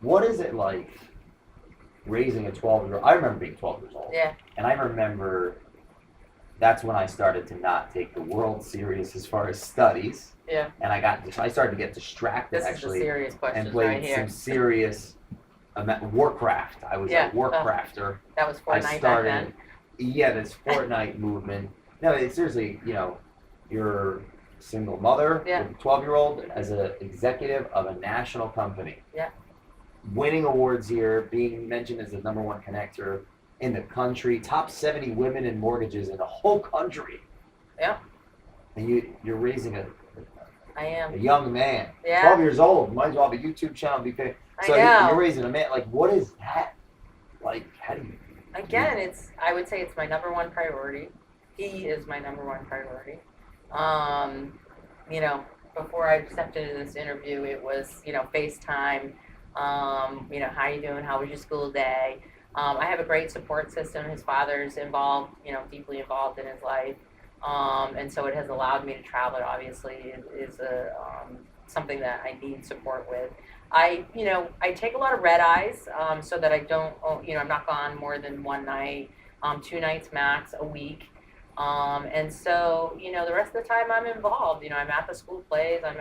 What is it like raising a 12-year-old? I remember being 12 years old. Yeah. And I remember that's when I started to not take the world serious as far as studies. Yeah. And I started to get distracted This actually. Is the serious questions and played right here. some serious Warcraft. I was a Warcrafter. That was Fortnite back then. Yeah, this Fortnite movement. No, it's seriously, you're a single mother with a 12-year-old as an executive of a national company. Yeah. Winning awards here, being mentioned as the #1 connector in the country, top 70 women in mortgages in the whole country. Yeah. And you're raising a young man. Yeah. 12 years old, might as well have a YouTube channel and be paid. So you're raising a man. Like, what is that? Like, how do you... Again, I would say it's my #1 priority. He is my #1 priority. Before I stepped into this interview, it was, FaceTime. How you doing? How was your school day? I have a great support system. His father's involved, deeply involved in his life. And so it has allowed me to travel. It obviously is something that I need support with. I take a lot of red eyes so that I don't, I'm not gone more than one night, 2 nights max a week. And so, the rest of the time I'm involved. I'm at the school plays. I'm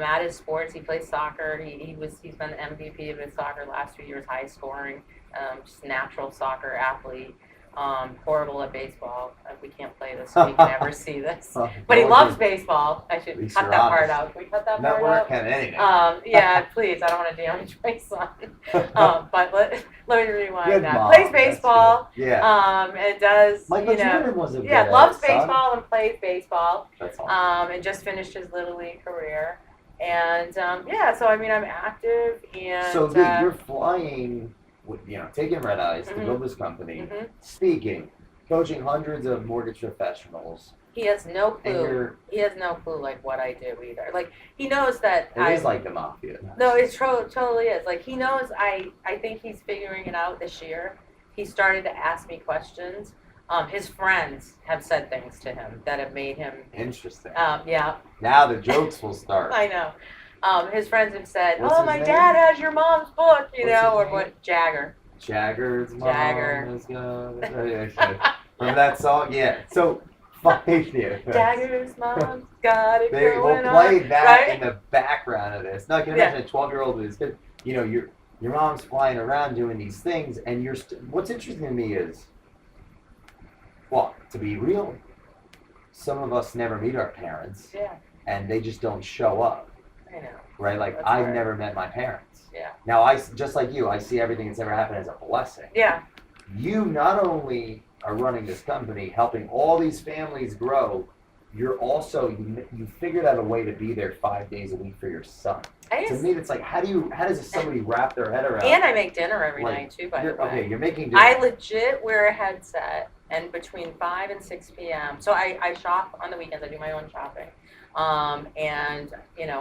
at his sports. He plays soccer. He's been the MVP of his soccer last 2 years, high scoring, just natural soccer athlete. Horrible at baseball. We can't play this, so we can never see this. But he loves baseball. I should cut that part out. Can we cut that part out? Can anything. Yeah, please. I don't want to damage my son. But let me rewind Good that. mom. Plays baseball. Yeah. It does. Michael Jordan was a good loves son. baseball and plays baseball. That's awesome. And just finished his Little League career. And so I'm active and. So dude, you're flying. Taking red eyes to build this company, speaking, coaching hundreds of mortgage professionals. He has no clue. He has no clue what I do either. He knows that it is like the mafia. No, it totally is. He knows I think he's figuring it out this year. He started to ask me questions. His friends have said things to him that have made him interesting. Yeah. Now the jokes will start. I know. His friends have said, What's his my name? Dad has your mom's book, or name? what? Jagger. Jagger's mom Jagger. is gonna... Remember that song? Yeah. So, fuck you. Jagger's mom's got it They will going play on, that right? in the background of this. Now, I can imagine a 12-year-old with his kid. Your mom's flying around doing these things, and what's interesting to me is, well, to be real, some of us never meet our parents. Yeah. And they just don't show up. I know. Right? I've never met my parents. Yeah. Now, just like you, I see everything that's ever happened as a blessing. Yeah. You not only are running this company, helping all these families grow, you're also, you figured out a way to be there 5 days a week for your son. To me, it's how does somebody wrap their head around? And I make dinner every night too, by the way. Okay, you're making dinner. I legit wear a headset, and between 5 and 6 p.m. So I shop on the weekends. I do my own shopping. And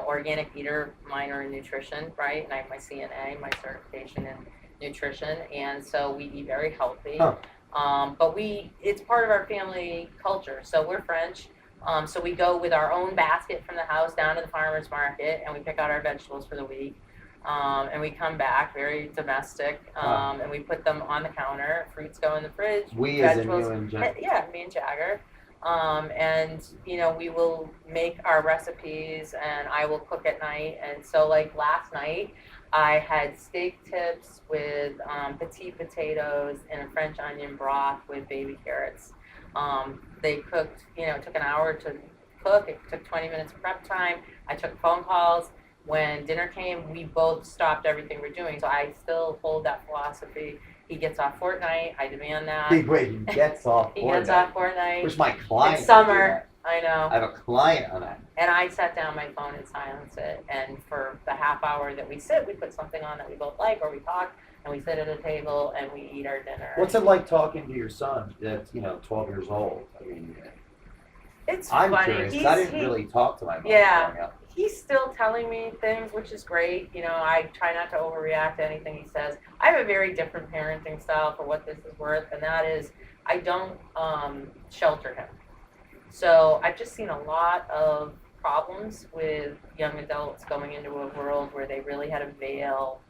organic eater, minor in nutrition, right? And I have my CNA, my certification in nutrition, and so we eat very healthy. Huh. But it's part of our family culture. So we're French. So we go with our own basket from the house down to the farmer's market, and we pick out our vegetables for the week. And we come back very domestic, and we put them on the counter. Fruits go in the fridge. Vegetables, in you and Jagger. Yeah, me and Jagger. And we will make our recipes, and I will cook at night. And so last night I had steak tips with petite potatoes and a French onion broth with baby carrots. They cooked, it took an hour to cook. It took 20 minutes prep time. I took phone calls. When dinner came, we both stopped everything we're doing. So I still hold that philosophy. He gets off Fortnite. I demand that. Wait, he gets off Fortnite? He gets off Fortnite. Which my client. It's summer. I know. I have a client on that. And I set down my phone and silence it. And for the half hour that we sit, we put something on that we both like, or we talk, and we sit at a table and we eat our dinner. What's it like talking to your son that's 12 years old? I mean, I'm funny. Curious. I didn't really talk to my mom growing up. He's still telling me things, which is great. I try not to overreact to anything he says. I have a very different parenting style for what this is worth, and that is I don't shelter him. So I've just seen a lot of problems with young adults going into a world where they really had a veil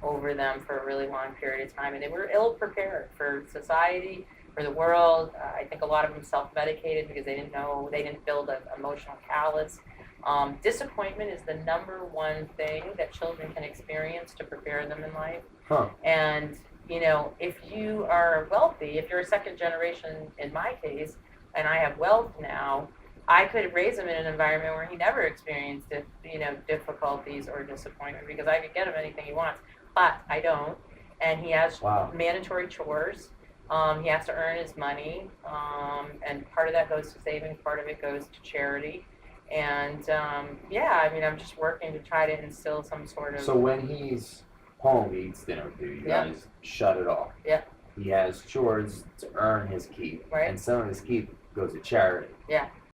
over them for a really long period of time, and they were ill prepared for society, for the world. I think a lot of them self-medicated because they didn't build an emotional callus. Disappointment is the number one thing that children can experience to prepare them in life. Huh. And, if you are wealthy, if you're a second generation in my case, and I have wealth now, I could raise him in an environment where he never experienced, difficulties or disappointment because I could get him anything he wants, but I don't. And he has Wow. mandatory chores. He has to earn his money, and part of that goes to savings, part of it goes to charity. And I'm just working to try to instill some sort of. So when he's home, he eats dinner with you. You Yeah. guys shut it off. Yeah. He has chores to earn his keep, Right. and some of his keep goes to charity. Yeah.